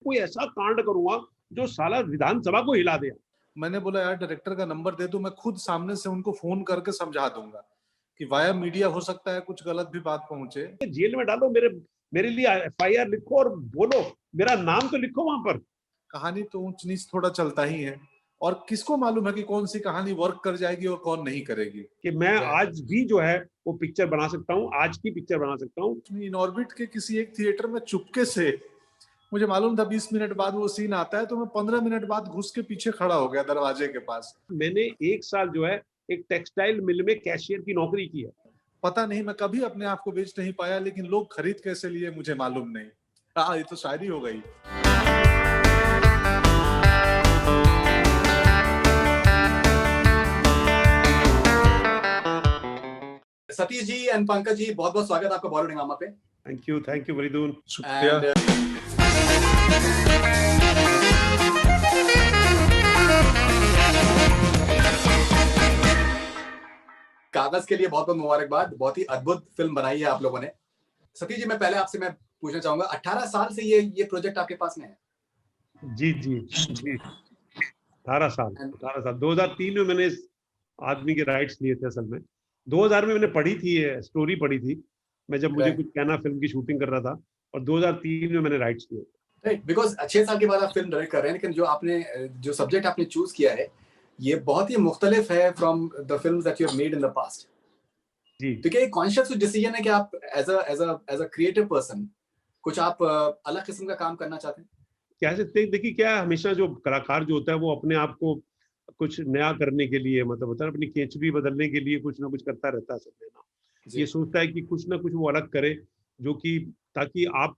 कोई ऐसा कांड करूंगा जो साला विधानसभा को हिला दे। मैंने बोला यार डायरेक्टर का नंबर दे दो, मैं खुद सामने से उनको फोन करके समझा दूंगा कि वाया मीडिया हो सकता है कुछ गलत भी बात पहुंचे। जेल में डालो, मेरे लिए FIR लिखो और बोलो, मेरा नाम तो लिखो वहां पर। कहानी तो ऊंच नीच थोड़ा चलता ही है, और किसको मालूम है कि कौन सी कहानी वर्क कर जाएगी और कौन नहीं करेगी। कि मैं आज भी जो है वो पिक्चर बना सकता हूँ, आज की पिक्चर बना सकता हूँ। इन ऑर्बिट के किसी एक थिएटर में चुपके से, मुझे मालूम था 20 मिनट बाद वो सीन आता है, तो मैं 15 मिनट बाद घुस के पीछे खड़ा हो गया दरवाजे के पास। मैंने 1 साल जो है एक टेक्सटाइल मिल में कैशियर की नौकरी की है। पता नहीं, मैं कभी अपने आप को बेच नहीं पाया, लेकिन लोग खरीद कैसे लिए मुझे मालूम नहीं। हाँ, ये तो शायरी हो गई। सतीश जी एंड पंकज जी, बहुत बहुत स्वागत आपका बॉलीवुड हंगामा पे। Thank you Faridoon. शुक्रिया। कागज के लिए बहुत बहुत मुबारकबाद, बहुत ही अद्भुत फिल्म बनाई है आप लोगों ने। सतीश जी, मैं पहले आपसे मैं पूछना चाहूंगा, 18 साल से ये प्रोजेक्ट आपके पास में है? जी जी जी, 18 साल 2003 में मैंने इस आदमी के राइट्स लिए थे। असल में 2000 में मैंने पढ़ी थी, स्टोरी पढ़ी थी मैं, जब मुझे कुछ कहना फिल्म की शूटिंग कर रहा था, और 2003 में मैंने राइट्स लिए। राइट, बिकॉज 6 साल के बाद आप फिल्म डायरेक्ट कर रहे हैं, लेकिन जो सब्जेक्ट आपने चूज किया है ये बहुत ही मुख्तलिफ है from the films that you have made in the past. जी, तो क्या एक कॉन्शियस डिसीजन है कि आप एज अ क्रिएटिव पर्सन कुछ आप अलग किस्म का काम करना चाहते हैं? कह सकते हैं, देखिए क्या है, हमेशा जो कलाकार जो होता है वो अपने आप को कुछ नया करने के लिए, मतलब होता है अपनी केचुली बदलने के लिए कुछ ना कुछ करता रहता है। सब ना ये सोचता है कि कुछ ना कुछ वो अलग करे, जो कि ताकि आप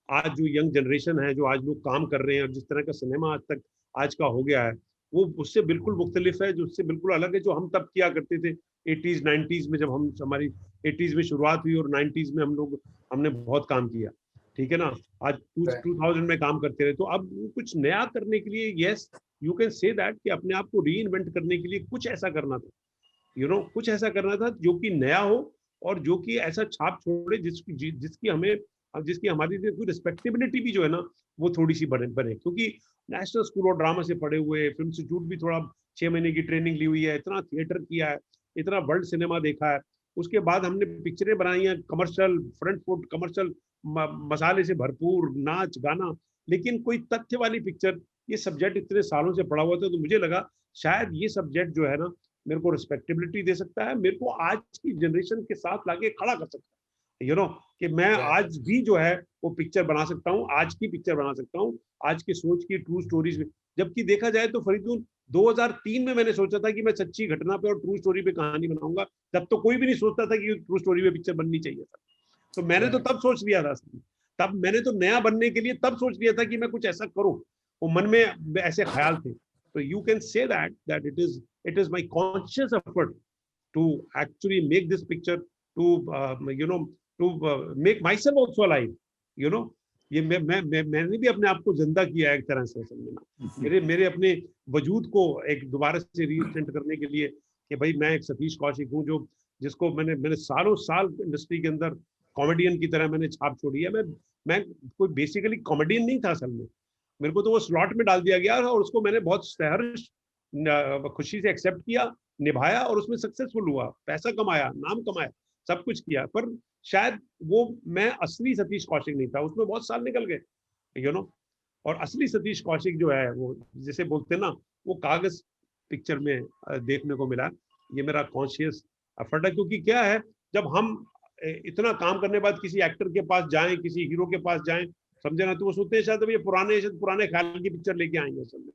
आज जो यंग जनरेशन है, जो आज लोग काम कर रहे हैं, जिस तरह का सिनेमा आज का हो गया है, वो उससे बिल्कुल मुख्तलिफ है, जो उससे बिल्कुल अलग है, जो हम तब किया करते थे 80s 90s में, जब हमारी 80s में शुरुआत हुई और 90s में हमने बहुत काम किया, ठीक है ना। आज 2000 में काम करते रहे, तो अब कुछ नया करने के लिए, yes you can say that, कि अपने आप को री इन्वेंट करने के लिए कुछ ऐसा करना था, कुछ ऐसा करना था जो कि नया हो, और जो कि ऐसा छाप छोड़े जिसकी हमारी कोई रिस्पेक्टेबिलिटी भी जो है ना वो थोड़ी सी बने, क्योंकि नेशनल स्कूल ऑफ ड्रामा से पढ़े हुए, फिल्म इंस्टीट्यूट भी थोड़ा 6 महीने की ट्रेनिंग ली हुई है, इतना थिएटर किया है, इतना वर्ल्ड सिनेमा देखा है, उसके बाद हमने पिक्चरें बनाई हैं कमर्शियल, फ्रंट फुट कमर्शियल, मसाले से भरपूर, नाच गाना, लेकिन कोई तथ्य वाली पिक्चर, ये सब्जेक्ट इतने सालों से पढ़ा हुआ था, तो मुझे लगा शायद ये सब्जेक्ट जो है ना मेरे को रिस्पेक्टेबिलिटी दे सकता है, मेरे को आज की जनरेशन के साथ लाके खड़ा कर सकता है, कि मैं आज भी जो है वो पिक्चर बना सकता हूँ, आज की पिक्चर बना सकता हूँ, आज की सोच की ट्रू स्टोरीज में। जबकि देखा जाए तो फरीदून 2003 में मैंने सोचा था कि मैं सच्ची घटना पे और ट्रू स्टोरी पे कहानी बनाऊंगा, तब तो कोई भी नहीं सोचता था कि ट्रू स्टोरी पे पिक्चर बननी चाहिए था। तो मैंने तो तब सोच लिया था, तब मैंने तो नया बनने के लिए तब सोच लिया था कि मैं कुछ ऐसा करूं, वो मन में ऐसे ख्याल थे। तो you can say that it is my conscious effort to actually make this picture, to make myself also alive, ये मैंने भी अपने आप को जिंदा किया है एक तरह से, समझना मेरे अपने वजूद को एक दोबारा से रीसेंट करने के लिए, कि भाई मैं एक सतीश कौशिक हूँ, जिसको मैंने सालों साल इंडस्ट्री के अंदर कॉमेडियन की तरह मैंने छाप छोड़ी है। मैं कोई बेसिकली कॉमेडियन नहीं था असल में, मेरे को तो वो स्लॉट में डाल दिया गया और उसको मैंने बहुत सहर्ष खुशी से एक्सेप्ट किया, निभाया, और उसमें सक्सेसफुल हुआ, पैसा कमाया, नाम कमाया, सब कुछ किया, पर शायद वो मैं असली सतीश कौशिक नहीं था, उसमें बहुत साल निकल गए, और असली सतीश कौशिक जो है वो जिसे बोलते हैं ना, वो कागज पिक्चर में देखने को मिला। ये मेरा कॉन्शियस एफर्ट है, क्योंकि क्या है, जब हम इतना काम करने बाद किसी एक्टर के पास जाएं, किसी हीरो के पास जाएं, समझे ना, तो वो सोचते हैं शायद ये पुराने ख्याल की पिक्चर लेके आएंगे असल में।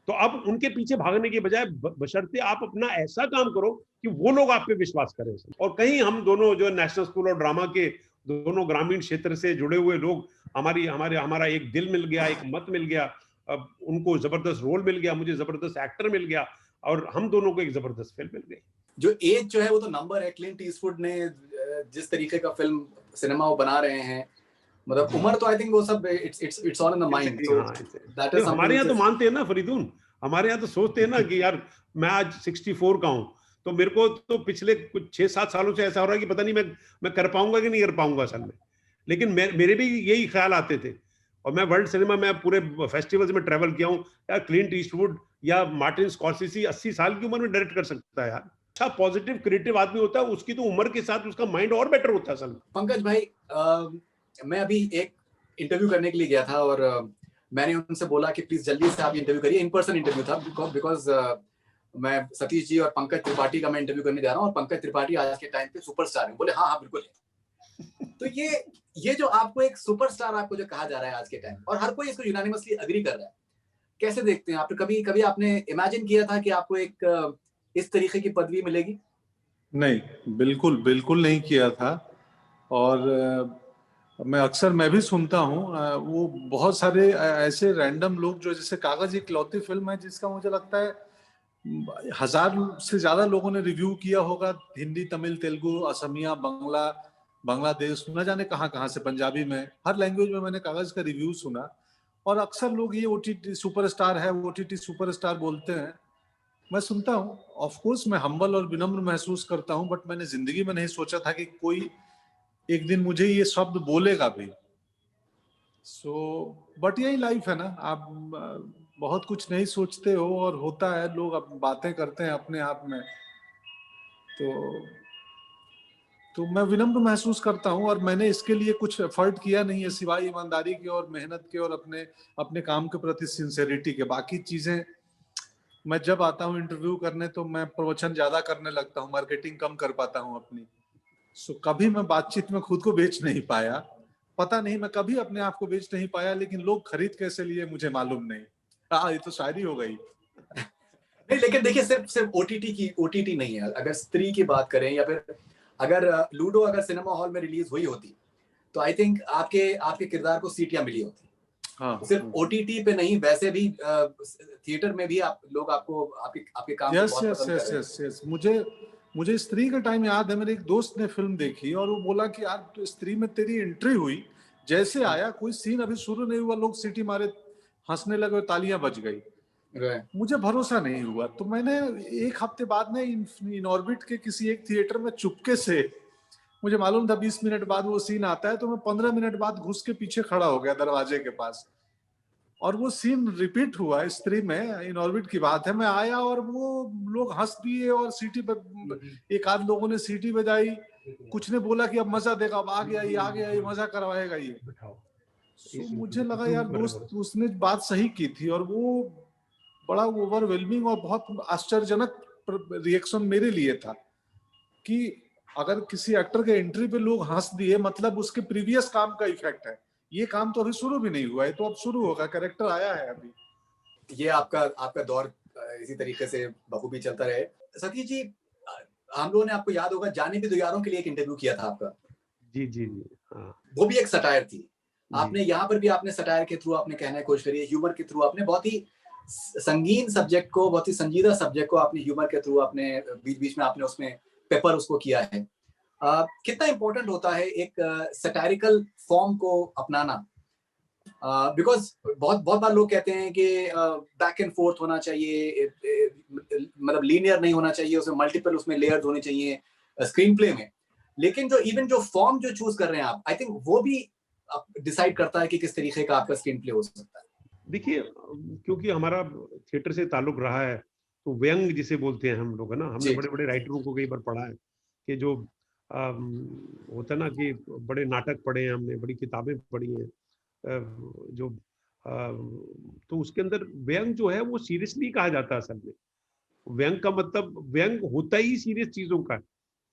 तो अब उनके पीछे भागने के बजाय बशर्ते आप अपना ऐसा काम करो कि वो लोग आप पे विश्वास करें। और कहीं हम दोनों जो नेशनल स्कूल ऑफ ड्रामा के दोनों ग्रामीण क्षेत्र से जुड़े हुए लोग, हमारा एक दिल मिल गया, एक मत मिल गया, अब उनको जबरदस्त रोल मिल गया, मुझे जबरदस्त एक्टर मिल गया, और हम दोनों को एक जबरदस्त फिल्म मिल गई। जो एज जो है वो तो नंबर है, क्लिंट ईस्टवुड ने जिस तरीके का फिल्म सिनेमा वो बना रहे हैं, मतलब उम्र तो आई थिंक वो सब it's all in the mind. That is हमारे यहाँ तो मानते हैं ना फरीदून, हमारे यहाँ तो सोचते हैं ना कि यार मैं आज 64 का हूँ, तो मेरे को तो पिछले कुछ 6-7 सालों से ऐसा हो रहा है कि पता नहीं मैं कर पाऊंगा कि नहीं कर पाऊंगा असल में। लेकिन मेरे भी यही ख्याल आते थे, और मैं वर्ल्ड सिनेमा में पूरे फेस्टिवल्स में ट्रेवल किया हूँ यार। क्लिंट ईस्टवुड या मार्टिन स्कॉर्सेसी 80 साल की उम्र में डायरेक्ट कर सकता है यार। अच्छा पॉजिटिव क्रिएटिव आदमी होता है, उसकी तो उम्र के साथ उसका माइंड और बेटर होता है असल में। पंकज भाई, मैं अभी एक इंटरव्यू करने के लिए गया था और मैंने उनसे बोला कि प्लीज जल्दी से आप इंटरव्यू करिए। इन पर्सन इंटरव्यू था बिकॉज मैं सतीश जी और पंकज त्रिपाठी का मैं इंटरव्यू करने जा रहा हूँ और पंकज त्रिपाठी आज के टाइम पे सुपरस्टार है। बोले हाँ हाँ बिल्कुल है। तो ये जो आपको एक सुपरस्टार आपको जो कहा जा रहा है आज के टाइम, और हर कोई इसको यूनानिमसली एग्री कर रहा है, कैसे देखते हैं आप? कभी आपने इमेजिन किया था कि आपको एक इस तरीके की पदवी मिलेगी? नहीं, बिल्कुल नहीं किया था। और मैं भी सुनता हूँ वो बहुत सारे ऐसे रैंडम लोग जो, जैसे कागज इकलौती फिल्म है जिसका मुझे लगता है 1000 से ज्यादा लोगों ने रिव्यू किया होगा, हिंदी, तमिल, तेलुगु, असमिया, बांग्लादेश, न जाने कहाँ से, पंजाबी में, हर लैंग्वेज में मैंने कागज का रिव्यू सुना। और अक्सर लोग ये ओटीटी सुपरस्टार है, ओटीटी सुपरस्टार बोलते हैं। मैं सुनता हूँ, ऑफ कोर्स मैं हम्बल और विनम्र महसूस करता हूँ, बट मैंने जिंदगी में नहीं सोचा था कि कोई एक दिन मुझे ये शब्द बोलेगा भी। बट यही लाइफ है ना, आप बहुत कुछ नहीं सोचते हो और होता है, लोग अब बातें करते हैं अपने आप में। तो मैं विनम्र महसूस करता हूँ और मैंने इसके लिए कुछ एफर्ट किया नहीं है सिवाय ईमानदारी के और मेहनत के और अपने काम के प्रति सिंसेरिटी के। बाकी चीजें, मैं जब आता हूँ इंटरव्यू करने तो मैं प्रवचन ज्यादा करने लगता हूँ, मार्केटिंग कम कर पाता हूँ अपनी। कभी मैं बातचीत में खुद को बेच नहीं पाया। पता नहीं, मैं कभी अपने आप को बेच नहीं पाया, लेकिन लोग खरीद कैसे लिए मुझे मालूम नहीं। हाँ, ये तो शायरी हो गई। नहीं, लेकिन देखिए, सिर्फ ओटीटी नहीं है। अगर स्त्री की बात करें या फिर अगर लूडो अगर सिनेमा हॉल में रिलीज हुई होती तो आई थिंक आपके किरदार को सीटियां मिली होती। हाँ, सिर्फ ओटीटी पे नहीं, वैसे भी थिएटर में भी लोग आपके काम को बहुत पसंद कर रहे हैं। मुझे स्त्री का टाइम याद है, मेरे एक दोस्त ने फिल्म देखी और वो बोला कि यार तो स्त्री में तेरी एंट्री हुई, जैसे आया, कोई सीन अभी शुरू नहीं हुआ, लोग सीटी मारे, हंसने लगे, तालियां बज गई। मुझे भरोसा नहीं हुआ, तो मैंने एक हफ्ते बाद में इन ऑर्बिट के किसी एक थिएटर में चुपके से, मुझे मालूम था 20 मिनट बाद वो सीन आता है, तो मैं 15 मिनट बाद घुस के पीछे खड़ा हो गया दरवाजे के पास, और वो सीन रिपीट हुआ स्त्री में। इन ऑर्बिट की बात है, मैं आया और वो लोग हंस दिए और सीटी पे एक आध लोगों ने सीटी बजाई, कुछ ने बोला कि अब मजा देगा, अब आ गया ये मजा करवाएगा ये। मुझे लगा यार दोस्त उसने बात सही की थी, और वो बड़ा ओवरवेलमिंग और बहुत आश्चर्यजनक रिएक्शन मेरे लिए था कि अगर किसी एक्टर के एंट्री पे लोग हंस दिए, मतलब उसके प्रीवियस काम का इफेक्ट है। ये काम तो अभी शुरू भी नहीं हुआ है, तो अब शुरू होगा, कैरेक्टर आया है अभी। ये आपका दौर इसी तरीके से बखूबी चलता रहे। सतीश जी, हम लोगों ने, आपको याद होगा, जाने भी दो यारों के लिए एक इंटरव्यू किया था आपका। जी हाँ। वो भी एक सटायर थी। आपने यहाँ पर भी आपने सटायर के थ्रू आपने कहने की कोशिश करी है, ह्यूमर के थ्रू आपने बहुत ही संगीन सब्जेक्ट को, बहुत ही संजीदा सब्जेक्ट को आपने ह्यूमर के थ्रू आपने बीच में आपने उसमें पेपर उसको किया है। कितना इंपॉर्टेंट होता है एक सटायरिकल फॉर्म को अपनाना? बिकॉज बहुत बार लोग कहते हैं कि बैक एंड फोर्थ होना चाहिए, मतलब लीनियर नहीं होना चाहिए, उसमें मल्टीपल उसमें लेयर्स होने चाहिए स्क्रीन प्ले में। लेकिन जो फॉर्म जो चूज कर रहे हैं आप, आई थिंक वो भी डिसाइड करता है कि किस तरीके का आपका स्क्रीन प्ले हो सकता है। देखिए, क्योंकि हमारा थिएटर से ताल्लुक रहा है, तो व्यंग जिसे बोलते हैं हम लोग, है ना, हमने बड़े बड़े राइटरों को कई बार पढ़ा है कि जो होता है ना कि बड़े नाटक पढ़े हैं हमने, बड़ी किताबें पढ़ी हैं, जो तो उसके अंदर व्यंग जो है वो सीरियसली कहा जाता है। असल में व्यंग का मतलब, व्यंग होता ही सीरियस चीजों का है।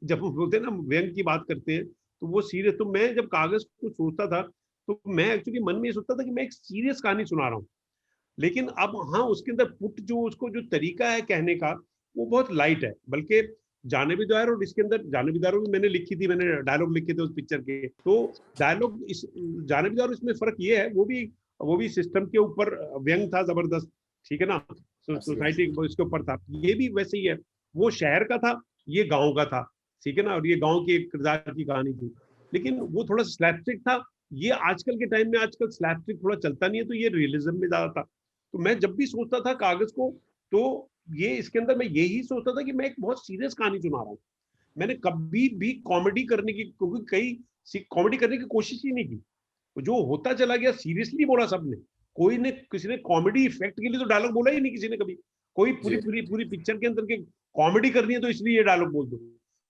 जब हम बोलते हैं ना व्यंग की बात करते हैं तो वो सीरियस, तो मैं जब कागज को सोचता था तो मैं एक्चुअली मन में ये सोचता था कि मैं एक सीरियस कहानी सुना रहा हूँ, लेकिन अब हाँ उसके अंदर पुट जो उसको जो तरीका है कहने का वो बहुत लाइट है। बल्कि जानबीदार, और इसके अंदर जानबीदारों भी मैंने लिखी थी, मैंने डायलॉग लिखे थे उस पिक्चर के, तो डायलॉग इस जानबीदार, इसमें फर्क ये है, वो भी सिस्टम के ऊपर व्यंग था जबरदस्त, ठीक है ना, सोसाइटी इसके ऊपर था। ये भी वैसे ही है, वो शहर का था, ये गाँव का था, ठीक है ना, और ये गाँव के एक किरदार की कहानी थी, लेकिन वो थोड़ा स्लैपस्टिक था। ये आजकल के टाइम में, आजकल स्लैपस्टिक थोड़ा चलता नहीं है, तो ये रियलिज्म में ज्यादा था। तो मैं जब भी सोचता था कागज को, तो ये इसके अंदर मैं यही सोचता था कि मैं एक बहुत सीरियस कहानी सुना रहा हूँ। मैंने कभी भी कॉमेडी करने की, क्योंकि कई कॉमेडी करने की कोशिश ही नहीं की, जो होता चला गया सीरियसली बोला सबने, कोई ने किसी ने कॉमेडी इफेक्ट के लिए तो डायलॉग बोला ही नहीं किसी ने कभी। कोई पूरी पूरी पूरी पिक्चर के अंदर के कॉमेडी करनी है तो इसलिए ये डायलॉग बोल दो।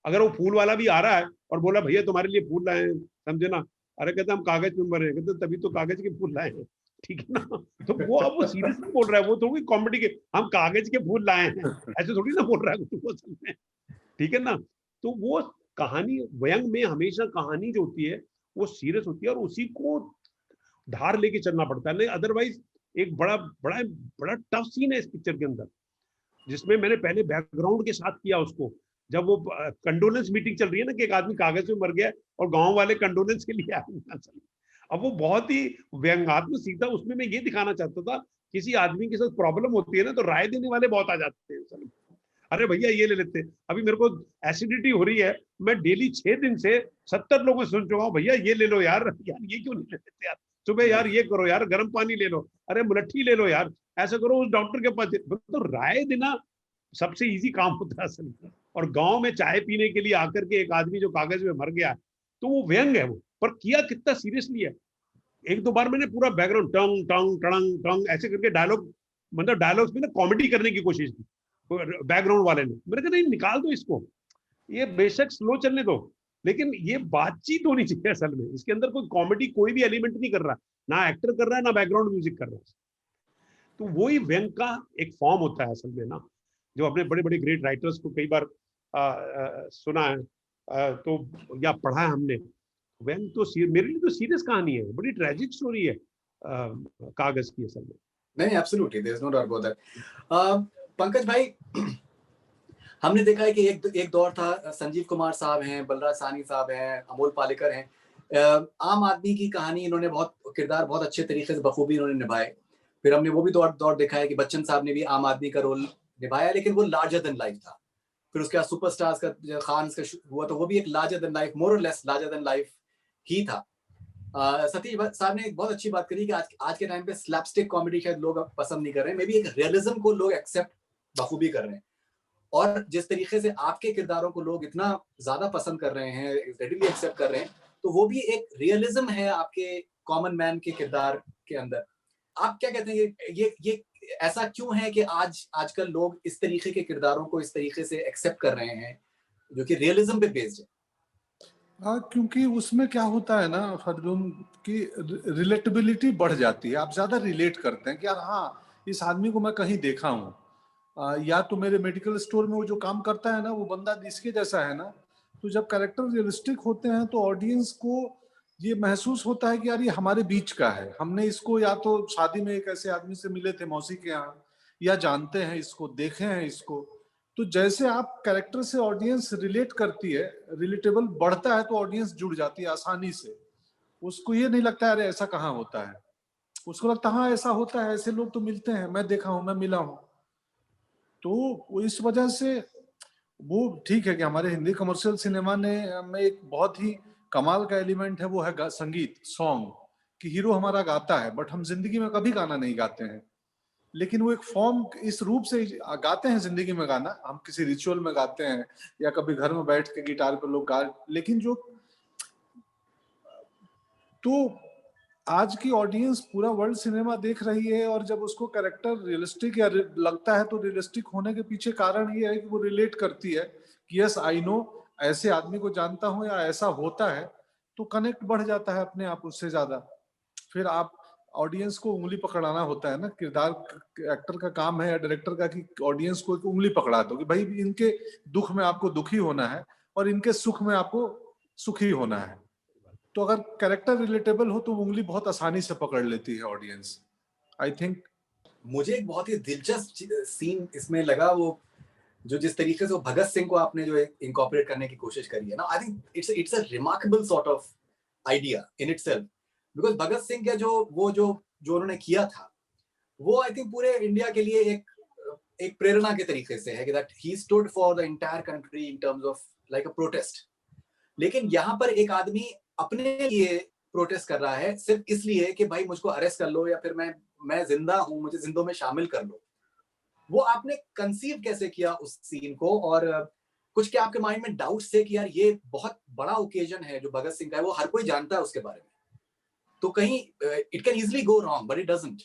अगर वो फूल वाला भी आ रहा है और बोला भैया तुम्हारे लिए फूल लाए हैं, समझे ना, अरे कहते हम कागज में मरे, कहते तभी तो कागज के फूल लाए हैं, ठीक है ना। तो वो अब वो सीरियसली बोल रहा है, वो थोड़ी कॉमेडी के हम कागज के फूल लाए हैं ऐसे थोड़ी ना बोल रहा है वो असल में, ठीक है ना। तो वो कहानी व्यंग में हमेशा कहानी जो होती है वो सीरियस होती है और उसी को धार लेके चलना पड़ता है, नहीं अदरवाइज एक बड़ा बड़ा बड़ा टफ सीन है इस पिक्चर के अंदर, जिसमें मैंने पहले बैकग्राउंड के साथ किया उसको। जब वो कंडोलेंस मीटिंग चल रही है ना कि एक आदमी कागज में मर गया और गांव वाले कंडोलेंस के लिए आए, अब वो बहुत ही व्यंग्यात्मक सीधा, उसमें मैं ये दिखाना चाहता था किसी आदमी के साथ प्रॉब्लम होती है ना तो राय देने वाले बहुत आ जाते हैं, अरे भैया ये ले लेते, अभी मेरे को एसिडिटी हो रही है, मैं डेली 6 दिन से 70 लोगों से सुन चुका हूँ, भैया ये ले लो यार, यार ये क्यों नहीं ले लेते यार, सुबह यार ये करो यार, गर्म पानी ले लो, अरे मुलट्ठी ले लो यार, ऐसा करो उस डॉक्टर के पास। तो राय देना सबसे इजी काम होता है असल में। और गांव में चाय पीने के लिए आकर के एक आदमी जो कागज में मर गया, तो वो व्यंग है वो, पर किया कितना सीरियसली है। एक दो बार मैंने पूरा बैकग्राउंड टंग टंग टंग टंग ऐसे करके डायलॉग, मतलब डायलॉग्स में ना कॉमेडी करने की कोशिश की बैकग्राउंड वाले ने, मैंने कहा नहीं निकाल दो इसको, ये बेशक स्लो चलने दो, लेकिन ये बातचीत होनी चाहिए असल में, इसके अंदर कोई कॉमेडी कोई भी एलिमेंट नहीं कर रहा, ना एक्टर कर रहा है ना बैकग्राउंड म्यूजिक कर रहा है। तो वही व्यंग का एक फॉर्म होता है असल में ना, जो अपने बड़े बड़े ग्रेट राइटर्स को कई बार सुना है तो या पढ़ा है हमने। व्यंग तो मेरे लिए तो सीरियस कहानी है, बड़ी ट्रेजिक स्टोरी है कागज की असल में। नहीं, absolutely, there is no doubt about that. Pankaj भाई, हमने देखा है कि एक दौर था, संजीव कुमार साहब हैं, बलराज साहनी साहब हैं, अमोल पालेकर हैं, आम आदमी की कहानी इन्होंने बहुत किरदार बहुत अच्छे तरीके से बखूबी इन्होंने निभाए। फिर हमने वो भी दौर देखा है कि बच्चन साहब ने भी आम आदमी का रोल निभाया, लेकिन वो लार्जर देन लाइफ था। फिर उसके बाद सुपरस्टार्स का खान का हुआ तो वो भी एक लार्जर देन लाइफ, मोर और लेस लार्जर देन लाइफ ही था। सतीश साहब ने एक बहुत अच्छी बात करी कि आज के टाइम पे स्लैपस्टिक कॉमेडी शायद लोग पसंद नहीं कर रहे हैं, मे बी एक रियलिज्म को लोग एक्सेप्ट बखूबी कर रहे हैं। और जिस तरीके से आपके किरदारों को लोग इतना ज्यादा पसंद कर रहे हैं, रेडिली एक्सेप्ट कर रहे हैं, तो वो भी एक रियलिज्म है आपके कॉमन मैन के किरदार के अंदर। आप क्या कहते हैं, ये ऐसा क्यों है कि आजकल लोग इस तरीके के किरदारों को इस तरीके से एक्सेप्ट कर रहे हैं जो कि रियलिज्म पे बेस्ड है? हाँ, क्योंकि उसमें क्या होता है ना फरदुन की रिलेटेबिलिटी बढ़ जाती है, आप ज्यादा रिलेट करते हैं कि यार हाँ इस आदमी को मैं कहीं देखा हूँ, या तो मेरे मेडिकल स्टोर में वो जो काम करता है ना वो बंदा इसके जैसा है ना। तो जब कैरेक्टर रियलिस्टिक होते हैं तो ऑडियंस को ये महसूस होता है कि यार ये हमारे बीच का है, हमने इसको या तो शादी में एक ऐसे आदमी से मिले थे मौसी के यहाँ, या जानते हैं इसको, देखे हैं इसको। तो जैसे आप कैरेक्टर से ऑडियंस रिलेट करती है, रिलेटेबल बढ़ता है तो ऑडियंस जुड़ जाती है आसानी से। उसको ये नहीं लगता अरे ऐसा कहाँ होता है, उसको लगता हाँ ऐसा होता है, ऐसे लोग तो मिलते हैं, मैं देखा हूँ, मैं मिला हूँ। तो इस वजह से वो ठीक है कि हमारे हिंदी कमर्शियल सिनेमा में एक बहुत ही कमाल का एलिमेंट है, वो है संगीत, सॉन्ग, कि हीरो हमारा गाता है, बट हम जिंदगी में कभी गाना नहीं गाते हैं। लेकिन वो एक फॉर्म इस रूप से गाते हैं जिंदगी में गाना, हम किसी रिचुअल में गाते हैं या कभी घर में बैठ के गिटार पे लोग गा, लेकिन जो तो आज की ऑडियंस पूरा वर्ल्ड सिनेमा देख रही है, और जब उसको कैरेक्टर रियलिस्टिक या लगता है तो रियलिस्टिक होने के पीछे कारण ये है कि वो रिलेट करती है कि यस आई नो, ऐसे आदमी को जानता हूं या ऐसा होता है, तो कनेक्ट बढ़ जाता है अपने आप उससे ज्यादा। फिर आप ऑडियंस को उंगली पकड़ाना होता है ना, किरदार एक्टर का काम है या डायरेक्टर का कि ऑडियंस को एक उंगली पकड़ा दो कि भाई इनके दुख में आपको दुखी होना है और इनके सुख में आपको सुखी होना है। तो अगर कैरेक्टर रिलेटेबल हो तो उंगली बहुत आसानी से पकड़ लेती है ऑडियंस, आई थिंक। मुझे एक बहुत ही दिलचस्प सीन इसमें लगा, वो जो जिस तरीके से भगत सिंह को आपने जो इनकॉर्पोरेट करने की कोशिश करी है ना, I think it's a remarkable sort of idea in itself, because Bhagat Singh का जो उन्होंने किया था वो आई थिंक पूरे इंडिया के लिए एक प्रेरणा के तरीके से है कि that he stood for the entire country in terms of like a protest. लेकिन यहाँ पर एक आदमी अपने लिए प्रोटेस्ट कर रहा है सिर्फ इसलिए कि भाई मुझको अरेस्ट कर लो या फिर मैं जिंदा हूं, मुझे जिंदों में शामिल कर लो। वो आपने कंसीव कैसे किया उस सीन को, और कुछ क्या आपके माइंड में डाउट्स थे कि यार ये बहुत बड़ा ओकेजन है जो भगत सिंह का है, वो हर कोई जानता है उसके बारे में? तो कहीं it can easily go wrong, but it doesn't.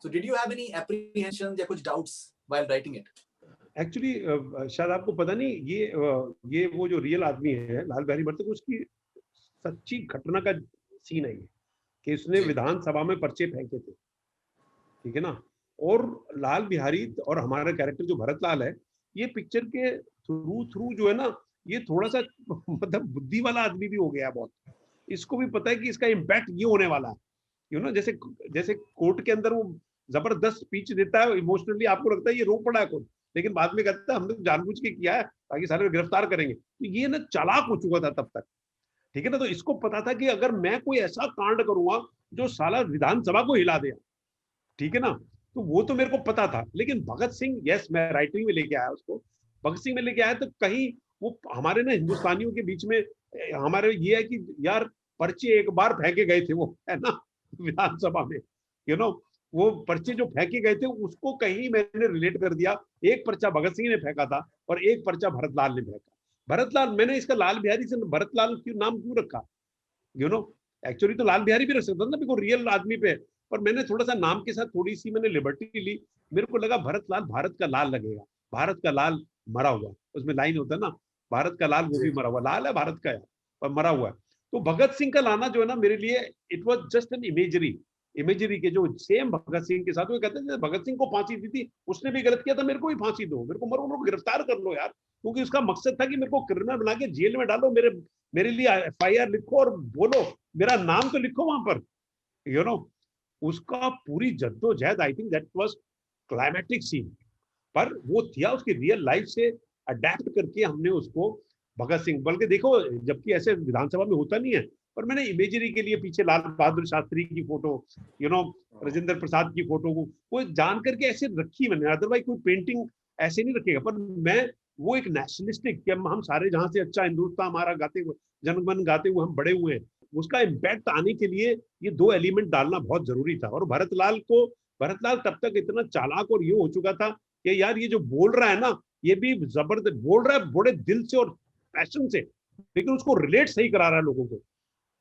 So did you have any apprehensions या कुछ doubts while writing it? Actually शायद आपको पता नहीं, ये वो जो रियल आदमी है लाल बिहारी मर्तक, उसकी सच्ची घटना का सीन है ये, कि उसने विधानसभा में पर्चे फेंके थे, ठीक है ना। और लाल बिहारी और हमारा कैरेक्टर जो भरत लाल है, ये पिक्चर के थ्रू जो है ना, ये थोड़ा सा मतलब बुद्धि वाला आदमी भी हो गया बहुत। इसको भी पता है कि इसका इम्पैक्ट ये होने वाला है, यू नो। जैसे जैसे कोर्ट के अंदर वो जबरदस्त स्पीच देता है, इमोशनली आपको लगता है ये रो पड़ा है कोई, लेकिन बाद में कहता है हमने जानबूझ के किया है ताकि सारे गिरफ्तार करेंगे। तो ये ना चालाक हो चुका था तब तक, ठीक है ना। तो इसको पता था कि अगर मैं कोई ऐसा कांड करूंगा जो साला विधानसभा को हिला दे, ठीक है ना, तो वो तो मेरे को पता था। लेकिन भगत सिंह, यस, मैं राइटिंग में लेके आया उसको, भगत सिंह में लेके आया, तो कहीं वो हमारे ना हिंदुस्तानियों के बीच में हमारे ये है कि यार पर्चे एक बार फेंके गए थे वो, है ना, विधानसभा में, यू नो, वो पर्चे जो फेंके गए थे उसको कहीं मैंने रिलेट कर दिया। एक पर्चा भगत सिंह ने फेंका था और एक पर्चा भरत लाल ने फेंका। भरत लाल, मैंने इसका लाल बिहारी से भरत लाल क्यों नाम क्यों रखा, यू नो। एक्चुअली तो लाल बिहारी भी रख सकता था ना, बिल्कुल रियल आदमी पे, पर मैंने थोड़ा सा नाम के साथ थोड़ी सी मैंने लिबर्टी ली। मेरे को लगा भरत लाल, भारत का लाल लगेगा, भारत का लाल मरा हुआ, उसमें लाइन होता है ना, भारत का लाल वो भी मरा हुआ, लाल है भारत का है पर मरा हुआ है। तो भगत सिंह का लाना जो है ना मेरे लिए, it was just an imagery के जो सेम भगत सिंह के साथ वो कहते हैं भगत सिंह को फांसी दी थी, उसने भी गलत किया था, मेरे को भी फांसी दो, मेरे को मरो, मेरे को गिरफ्तार कर लो यार, क्योंकि उसका मकसद था कि मेरे को क्रिमिनल बना के जेल में डालो, मेरे लिए FIR लिखो और बोलो, मेरा नाम तो लिखो वहां पर, यू नो। उसका पूरी जद्दोजहद, I think that was climactic scene. पर वो थिया उसकी रियल लाइफ से अडेप्ट करके हमने उसको भगत सिंह, बल्कि देखो जबकि ऐसे विधानसभा में होता नहीं है, पर मैंने इमेजरी के लिए पीछे लाल बहादुर शास्त्री की photo, you know, Rajendra Prasad की फोटो को वो जान करके ऐसे रखी मैंने, अदरवाइज कोई पेंटिंग ऐसे नहीं रखेगा। पर मैं वो एक नेशनलिस्टिक कि हम सारे जहां से अच्छा हिंदुस्तान हमारा गाते हुए, जनगण गाते हुए हम बड़े हुए हैं, उसका इम्पैक्ट आने के लिए ये दो एलिमेंट डालना बहुत जरूरी था। और भरत लाल तब तक इतना चालाक और ये हो चुका था कि यार ये जो बोल रहा है ना, ये भी जबरदस्त बोल रहा है, बड़े दिल से और पैशन से, लेकिन उसको रिलेट सही करा रहा है लोगों को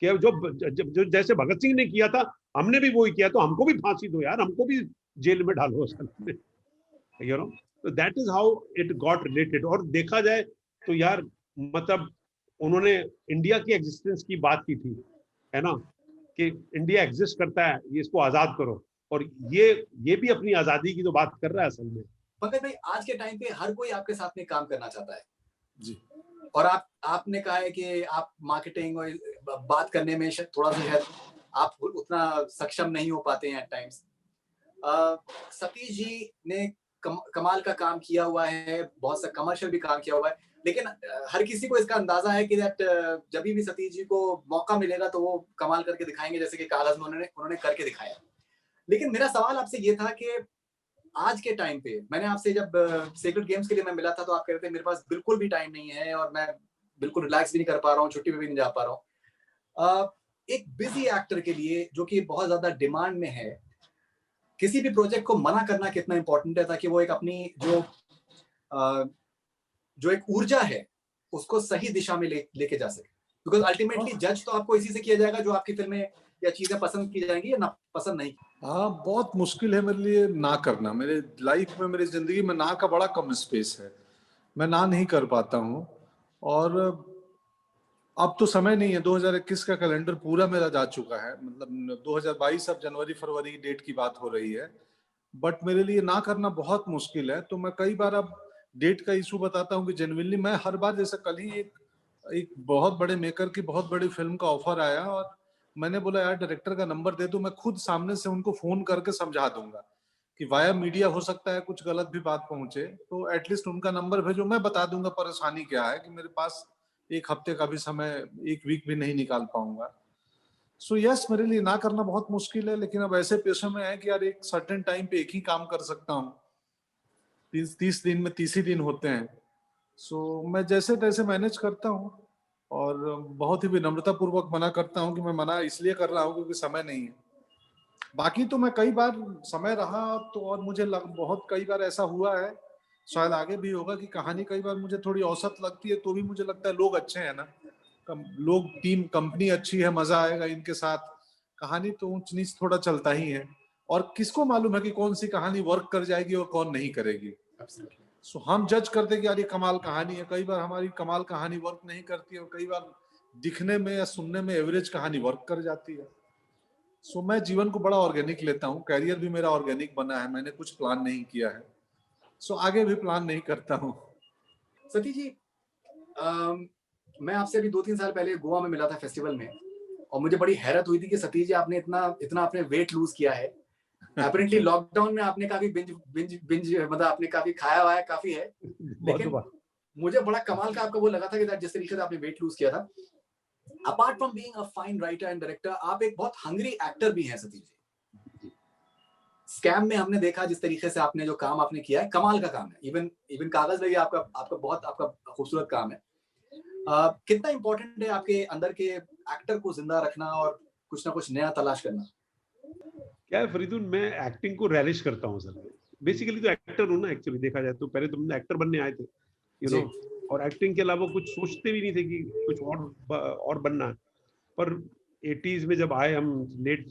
कि जो जैसे भगत सिंह ने किया था हमने भी वही किया, तो हमको भी फांसी दो यार, हमको भी जेल में डालो, यू नो। तो that is how it got related. और देखा जाए तो यार मतलब उन्होंने इंडिया की एग्जिस्टेंस की बात की थी, है ना, कि इंडिया एग्जिस्ट करता है, ये इसको आजाद करो, और ये भी अपनी आजादी की तो बात कर रहा है असल में। पंकज भाई, आज के टाइम पे हर कोई आपके साथ में काम करना चाहता है जी, और आपने कहा है कि आप मार्केटिंग और बात करने में थोड़ा सा शायद आप उतना सक्षम नहीं हो पाते हैं एट टाइम्स। सतीश जी ने कमाल का काम किया हुआ है, बहुत सा कमर्शियल भी काम किया हुआ है, लेकिन हर किसी को इसका अंदाजा है कि जब भी सतीश जी को मौका मिलेगा तो वो कमाल करके दिखाएंगे, जैसे कि कागज में उन्होंने करके दिखाया। लेकिन मेरा सवाल आपसे ये था कि आज के टाइम पे, मैंने आपसे जब सीक्रेट गेम्स के लिए मैं मिला था तो आप कह रहे थे मेरे पास बिल्कुल भी टाइम नहीं है और मैं बिल्कुल रिलैक्स भी नहीं कर पा रहा हूँ, छुट्टी पे भी नहीं जा पा रहा हूँ। एक बिजी एक्टर के लिए जो कि बहुत ज्यादा डिमांड में है, किसी भी प्रोजेक्ट को मना करना कितना इंपॉर्टेंट है ताकि वो एक अपनी जो एक ऊर्जा है उसको सही दिशा में लेके जा सके। बिकॉज अल्टीमेटली जज तो आपको इसी से किया जाएगा जो आपकी फिल्में या चीजें पसंद की जाएंगी या ना पसंद नहीं। हाँ, बहुत मुश्किल है मेरे लिए ना करना। मेरे लाइफ में, मेरी जिंदगी में ना का बड़ा कम स्पेस है, मैं ना नहीं कर पाता हूँ। और अब तो समय नहीं है, 2021 का कैलेंडर पूरा मेरा जा चुका है, मतलब 2022 अब जनवरी फरवरी की डेट की बात हो रही है, बट मेरे लिए ना करना बहुत मुश्किल है। तो मैं कई बार अब डेट का इशू बताता हूँ कि जेन्युइनली मैं हर बार, जैसे कल ही एक बहुत बड़े मेकर की बहुत बड़ी फिल्म का ऑफर आया और मैंने बोला यार डायरेक्टर का नंबर दे दो, मैं खुद सामने से उनको फोन करके समझा दूंगा कि वाया मीडिया हो सकता है कुछ गलत भी बात पहुंचे, तो एटलीस्ट उनका नंबर भेजो, मैं बता दूंगा परेशानी क्या है, कि मेरे पास एक हफ्ते का भी समय, एक वीक भी नहीं निकाल पाऊंगा। सो यस, मेरे लिए ना करना बहुत मुश्किल है, लेकिन अब ऐसे पेशों में है कि यार एक सर्टेन टाइम पे एक ही काम कर सकता हूँ, 30 दिन में 30 ही दिन होते हैं। सो मैं जैसे तैसे मैनेज करता हूँ और बहुत ही विनम्रता पूर्वक मना करता हूँ कि मैं मना इसलिए कर रहा हूँ क्योंकि समय नहीं है। बाकी तो मैं कई बार समय रहा तो, और मुझे बहुत कई बार ऐसा हुआ है, शायद आगे भी होगा, कि कहानी कई बार मुझे थोड़ी औसत लगती है तो भी मुझे लगता है लोग अच्छे हैं ना, लोग, टीम, कंपनी अच्छी है, मजा आएगा इनके साथ, कहानी तो ऊंच नीच थोड़ा चलता ही है, और किसको मालूम है कि कौन सी कहानी वर्क कर जाएगी और कौन नहीं करेगी। सो हम जज करते कि यार ये कमाल कहानी है, कई बार हमारी कमाल कहानी वर्क नहीं करती है, और कई बार दिखने में या सुनने में एवरेज कहानी वर्क कर जाती है। सो मैं जीवन को बड़ा ऑर्गेनिक लेता हूँ, कैरियर भी मेरा ऑर्गेनिक बना है, मैंने कुछ प्लान नहीं किया है, सो आगे भी प्लान नहीं करता हूँ। सतीश जी, मैं आपसे अभी 2-3 साल पहले गोवा में मिला था फेस्टिवल में, और मुझे बड़ी हैरत हुई थी कि सतीश जी आपने इतना आपने वेट लूज किया है। अपरेंटली लॉकडाउन में आपने काफी बिंज मतलब आपने काफी खाया हुआ है, काफी है, लेकिन मुझे बड़ा कमाल का आपका वो लगा था कि जिस तरीके से आपने वेट लूज किया था। Apart from being a fine writer and director, आप एक बहुत हंग्री एक्टर भी हैं सतीश जी। स्कैम में हमने देखा जिस तरीके से आपने जो काम आपने किया है, कमाल का काम है। इवन कागज लगी आपका बहुत आपका खूबसूरत काम है। कितना इंपॉर्टेंट है आपके अंदर के एक्टर को जिंदा रखना और कुछ ना कुछ नया तलाश करना? क्या है फरीदुल, मैं एक्टिंग को रैलिश करता हूँ सर। बेसिकली तो एक्टर हूँ ना, एक्चुअली देखा जाए तो पहले तो एक्टर बनने आए थे, यू नो, और एक्टिंग के अलावा कुछ सोचते भी नहीं थे कि कुछ और बनना है। पर 80s में जब आए हम, लेट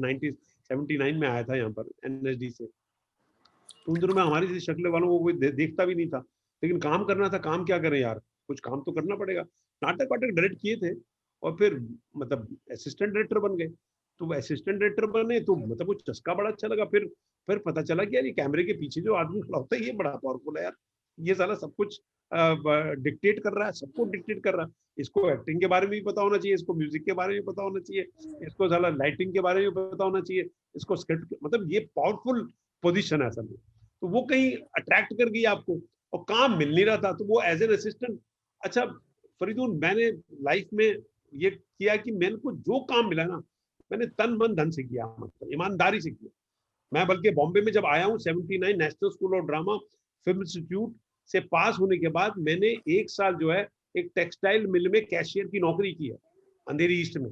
90s 79 में आया था यहाँ पर NSD से, तो उन दिनों में हमारी जैसी शक्ल वालों को कोई देखता भी नहीं था, लेकिन काम करना था। काम क्या करें यार, कुछ काम तो करना पड़ेगा। नाटक वाटक डायरेक्ट किए थे, और फिर मतलब असिस्टेंट डायरेक्टर बन गए। तो असिस्टेंट डायरेक्टर बने तो मतलब वो चस्का बड़ा अच्छा लगा। फिर पता चला कि यार ये कैमरे के पीछे जो आदमी खड़ा होता है ये बड़ा पावरफुल है यार, ये साला सब कुछ डिक्टेट कर रहा है, सबको डिक्टेट कर रहा है। इसको एक्टिंग के बारे में भी पता होना चाहिए, इसको म्यूजिक के बारे में पता होना चाहिए, इसको साला लाइटिंग के बारे में पता होना चाहिए, इसको स्क्रिप्ट, मतलब ये पावरफुल पोजीशन है असल में। तो वो कहीं अट्रैक्ट कर गई आपको, और काम मिल नहीं रहा था, तो वो एज एन असिस्टेंट। अच्छा फरीदुल, मैंने लाइफ में ये किया कि मेरे को जो काम मिला ना, मैंने तन मन धन से किया, मतलब ईमानदारी से किया। मैं बल्कि बॉम्बे में जब आया हूँ 79 national school of drama film institute से पास होने के बाद, मैंने 1 साल जो है एक टेक्सटाइल मिल में कैशियर की नौकरी की है, अंधेरी ईस्ट में,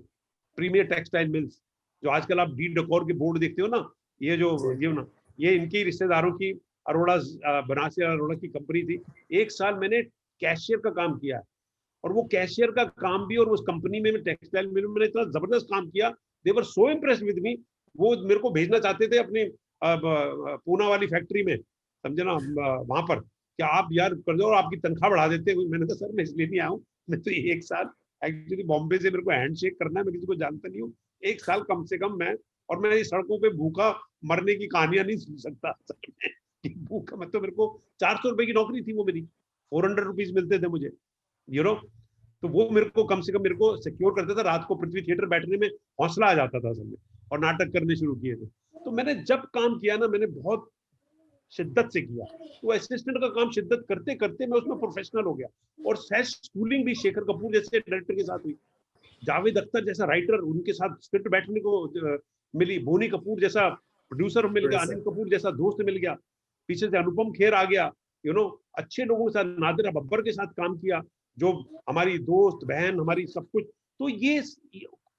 प्रीमियर टेक्सटाइल मिल्स। जो आजकल आप डी डेकोर के बोर्ड देखते हो ना, ये इनकी रिश्तेदारों की, अरोड़ा बनारसी अरोड़ा की कंपनी थी। 1 साल मैंने कैशियर का काम किया, और वो कैशियर का काम भी, और उस कंपनी में टेक्सटाइल मिल में मैंने इतना जबरदस्त काम किया, दे वर सो इम्प्रेस्ड विद मी। वो मेरे को भेजना चाहते थे अपनी पूना वाली फैक्ट्री में, समझे ना, वहां पर, क्या आप यार कर दो और आपकी तनख्वाह बढ़ा देते। मैंने कहा सर मैं इसलिए नहीं आया हूँ, मैं तो 1 साल एक्चुअली बॉम्बे से मेरे को हैंडशेक करना है, मैं किसी को जानता नहीं हूँ। 1 साल कम से कम मैं, और मैं इस सड़कों पे भूखा मरने की कहानियां नहीं सुन सकता भूखा, मतलब मेरे को 400 रुपए की नौकरी थी वो मेरी, 400 रुपीज मिलते थे मुझे, यू नो। तो वो मेरे को कम से कम मेरे को सिक्योर करता था, रात को पृथ्वी थिएटर बैठने में हौसला आ जाता था असल में, और नाटक करने शुरू किए थे। तो मैंने जब काम किया ना, मैंने बहुत शिद्दत से किया। तो असिस्टेंट का काम शिद्दत करते करते मैं उसमें प्रोफेशनल हो गया, और सहज स्कूलिंग भी शेखर कपूर जैसे डायरेक्टर के साथ हुई, जावेद अख्तर जैसा राइटर, उनके साथ स्क्रिप्ट बैठने को मिली, बोनी कपूर जैसा प्रोड्यूसर मिल गया, अनिल कपूर जैसा दोस्त मिल गया, पीछे से अनुपम खेर आ गया, यू नो, अच्छे लोगों के साथ, नादिरा बब्बर के साथ काम किया, जो हमारी दोस्त बहन, हमारी सब कुछ। तो ये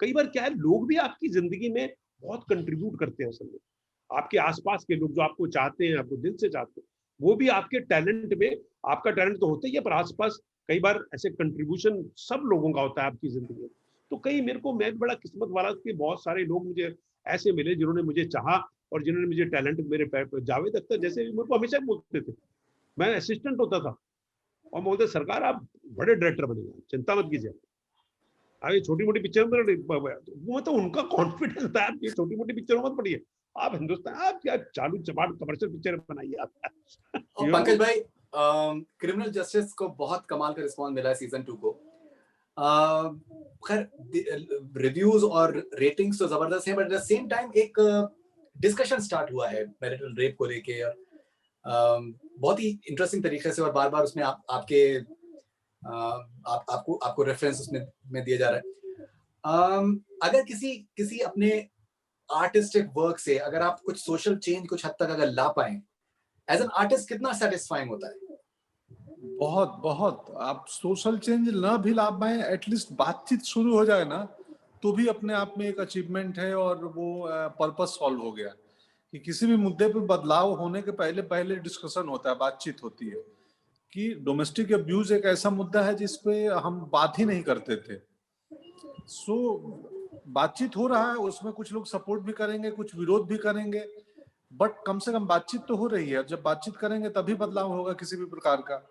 कई बार क्या है, लोग भी आपकी जिंदगी में बहुत कंट्रीब्यूट करते हैं असल में। आपके आसपास के लोग जो आपको चाहते हैं, आपको दिल से चाहते हैं, वो भी आपके टैलेंट में, आपका टैलेंट तो होता ही है, पर आसपास कई बार ऐसे कंट्रीब्यूशन सब लोगों का होता है आपकी जिंदगी में। तो कई मेरे को, मैं बड़ा किस्मत वाला कि बहुत सारे लोग मुझे ऐसे मिले जिन्होंने मुझे चाहा, और जिन्होंने मुझे टैलेंट मेरे पैर पर, जावेद अख्तर जैसे भी मेरे को हमेशा बोलते थे, मैं असिस्टेंट होता था और बोलते सरकार आप बड़े डायरेक्टर बनेंगे, चिंता मत कीजिए। अभी छोटी मोटी पिक्चर में वो तो उनका कॉन्फिडेंस था, ये छोटी मोटी पिक्चर मत पड़िए, आप हिंदुस्तान, आप क्या चालू चपाट कमर्शियल पिक्चर बनाइए आप। और पंकज भाई, क्रिमिनल जस्टिस को बहुत कमाल का रिस्पॉन्स मिला है सीजन 2 को। खैर रिव्यूज और रेटिंग्स तो जबरदस्त हैं, but at the same time एक डिस्कशन स्टार्ट हुआ है मैरिटल रेप को लेके, बहुत ही इंटरेस्टिंग तरीके से, और बार बार उसमें आपको रेफरेंस उसमें में दिया जा रहा है। अगर किसी अपने आर्टिस्टिक वर्क से अगर आप कुछ सोशल चेंज कुछ हद तक अगर ला पाए, एज एन आर्टिस्ट कितना सेटिस्फाइंग होता है? बहुत बहुत। आप सोशल चेंज ना भी ला पाए, एटलीस्ट बातचीत शुरू हो जाए ना, तो भी अपने आप में एक अचीवमेंट है, और वो पर्पस सॉल्व हो गया। कि किसी भी मुद्दे पर बदलाव होने के पहले डिस्कशन होता है, बातचीत होती है। कि डोमेस्टिक अब्यूज एक ऐसा मुद्दा है जिस पे हम बात ही नहीं करते थे। सो बातचीत हो रहा है, उसमें कुछ लोग सपोर्ट भी करेंगे, कुछ विरोध भी करेंगे, बट कम से कम बातचीत तो हो रही है। जब बातचीत करेंगे तभी बदलाव होगा किसी भी प्रकार का।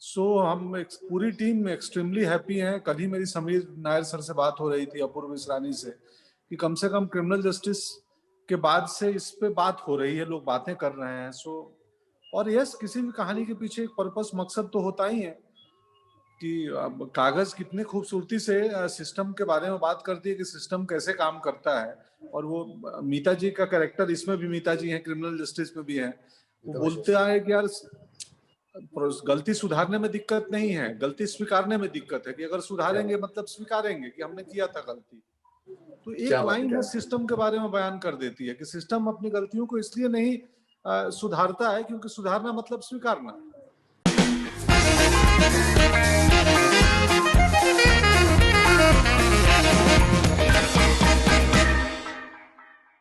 सो हम पूरी टीम एक्सट्रीमली हैप्पी हैं। कल ही मेरी समीर नायर सर से बात हो रही थी, अपूर्व इसरानी से, कि कम से कम क्रिमिनल जस्टिस के बाद से इस पे बात हो रही है, लोग बातें कर रहे हैं। सो और यस, किसी भी कहानी के पीछे एक पर्पस, मकसद तो होता ही है कि अब कागज कितने खूबसूरती से सिस्टम के बारे में बात करती है कि सिस्टम कैसे काम करता है। और वो मीता जी का कैरेक्टर, इसमें भी मीता जी हैं, क्रिमिनल जस्टिस में भी हैं, वो बोलते हैं कि यार गलती सुधारने में दिक्कत नहीं है, गलती स्वीकारने में दिक्कत है, कि अगर सुधारेंगे मतलब स्वीकारेंगे कि हमने किया था गलती। तो एक लाइन है सिस्टम के बारे में बयान कर देती है कि सिस्टम अपनी गलतियों को इसलिए नहीं सुधारता है क्योंकि सुधारना मतलब स्वीकारना।